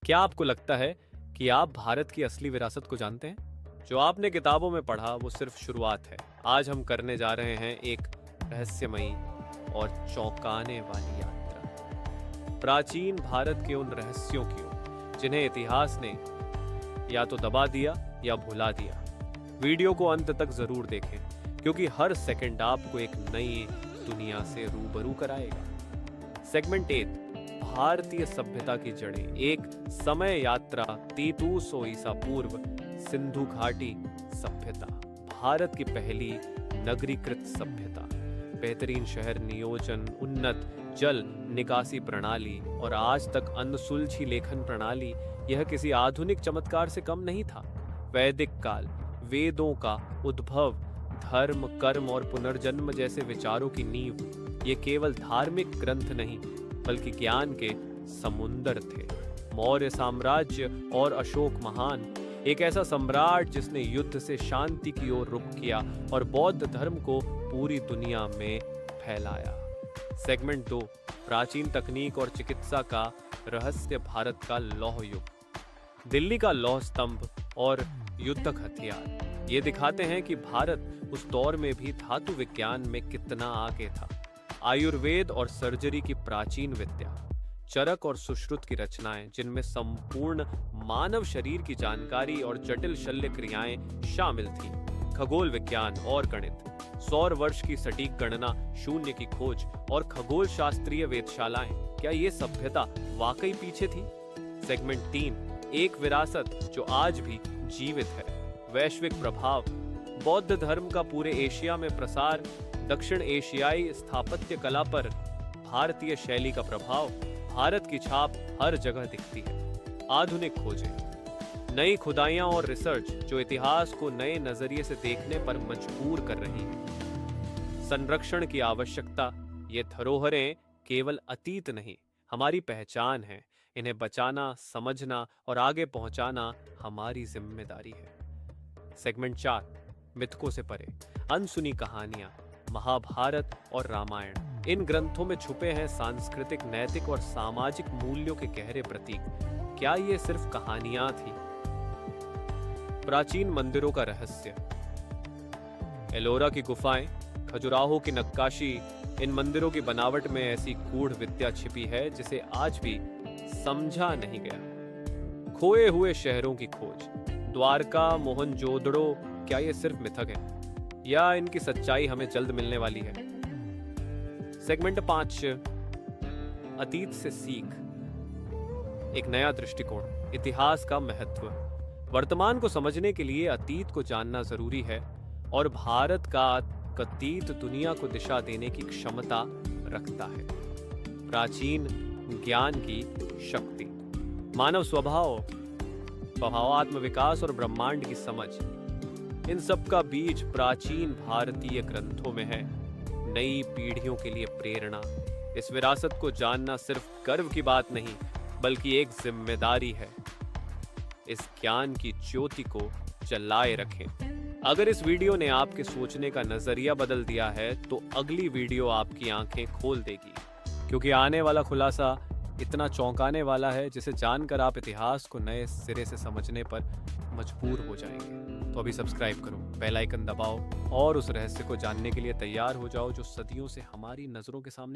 क्या आपको लगता है कि आप भारत की असली विरासत को जानते हैं? जो आपने किताबों में पढ़ा वो सिर्फ शुरुआत है। आज हम करने जा रहे हैं एक रहस्यमयी और चौंकाने वाली यात्रा, प्राचीन भारत के उन रहस्यों की ओर जिन्हें इतिहास ने या तो दबा दिया या भुला दिया। वीडियो को अंत तक जरूर देखें, क्योंकि हर सेकंड आपको एक नई दुनिया से रूबरू कराएगा। सेगमेंट 8, भारतीय सभ्यता की जड़ें, एक समय यात्रा 3300 ईसा पूर्व, सिंधु घाटी सभ्यता, भारत की पहली नगरीकृत सभ्यता, बेहतरीन शहर नियोजन, उन्नत जल निकासी प्रणाली और आज तक अनसुलझी लेखन प्रणाली। यह किसी आधुनिक चमत्कार से कम नहीं था। वैदिक काल, वेदों का उद्भव, धर्म, कर्म और पुनर्जन्म जैसे विचारों की नींव। ये केवल धार्मिक ग्रंथ नहीं बल्कि ज्ञान के समुंदर थे। मौर्य साम्राज्य और अशोक महान, एक ऐसा सम्राट जिसने युद्ध से शांति की ओर रुख किया और बौद्ध धर्म को पूरी दुनिया में फैलाया। सेगमेंट 2, प्राचीन तकनीक और चिकित्सा का रहस्य, भारत का लौह युग, दिल्ली का लौह स्तंभ और युद्धक हथियार। ये दिखाते हैं कि भारत उस दौर में भी धातु विज्ञान में कितना आगे था। आयुर्वेद और सर्जरी की प्राचीन विद्या, चरक और सुश्रुत की रचनाएं जिनमें संपूर्ण मानव शरीर की जानकारी और जटिल शल्य क्रियाएं शामिल थीं। खगोल विज्ञान और गणित, सौर वर्ष की सटीक गणना, शून्य की खोज और खगोल शास्त्रीय वेधशालाएं। क्या ये सभ्यता वाकई पीछे थी? सेगमेंट 3, एक विरासत जो आज भी जीवित है, वैश्विक प्रभाव, बौद्ध धर्म का पूरे एशिया में प्रसार, दक्षिण एशियाई स्थापत्य कला पर भारतीय शैली का प्रभाव, भारत की छाप हर जगह दिखती है। आधुनिक खोजें, नई खुदाइयां और रिसर्च जो इतिहास को नए नजरिए से देखने पर मजबूर कर रही है। संरक्षण की आवश्यकता, ये धरोहरें केवल अतीत नहीं, हमारी पहचान है। इन्हें बचाना, समझना और आगे पहुंचाना हमारी जिम्मेदारी है। सेगमेंट 4, मिथकों से परे, अनसुनी कहानियां, महाभारत और रामायण। इन ग्रंथों में छुपे हैं सांस्कृतिक, नैतिक और सामाजिक मूल्यों के गहरे प्रतीक। क्या ये सिर्फ कहानियां थी? प्राचीन मंदिरों का रहस्य, एलोरा की गुफाएं, खजुराहो की नक्काशी, इन मंदिरों की बनावट में ऐसी गूढ़ विद्या छिपी है जिसे आज भी समझा नहीं गया। खोए हुए शहरों की खोज, द्वारका, मोहनजोदड़ो, क्या ये सिर्फ मिथक है या इनकी सच्चाई हमें जल्द मिलने वाली है? सेगमेंट 5, अतीत से सीख, एक नया दृष्टिकोण, इतिहास का महत्व। वर्तमान को समझने के लिए अतीत को जानना जरूरी है और भारत का अतीत दुनिया को दिशा देने की क्षमता रखता है। प्राचीन ज्ञान की शक्ति, मानव स्वभाव, स्वभावात्म विकास और ब्रह्मांड की समझ, इन सब का बीज प्राचीन भारतीय ग्रंथों में है। नई पीढ़ियों के लिए प्रेरणा। इस विरासत को जानना सिर्फ गर्व की बात नहीं बल्कि एक जिम्मेदारी है। इस ज्ञान की ज्योति को जलाए रखें। अगर इस वीडियो ने आपके सोचने का नजरिया बदल दिया है तो अगली वीडियो आपकी आंखें खोल देगी, क्योंकि आने वाला खुलासा इतना चौंकाने वाला है जिसे जानकर आप इतिहास को नए सिरे से समझने पर मजबूर हो जाएंगे। तो अभी सब्सक्राइब करो, बेल आइकन दबाओ और उस रहस्य को जानने के लिए तैयार हो जाओ जो सदियों से हमारी नजरों के सामने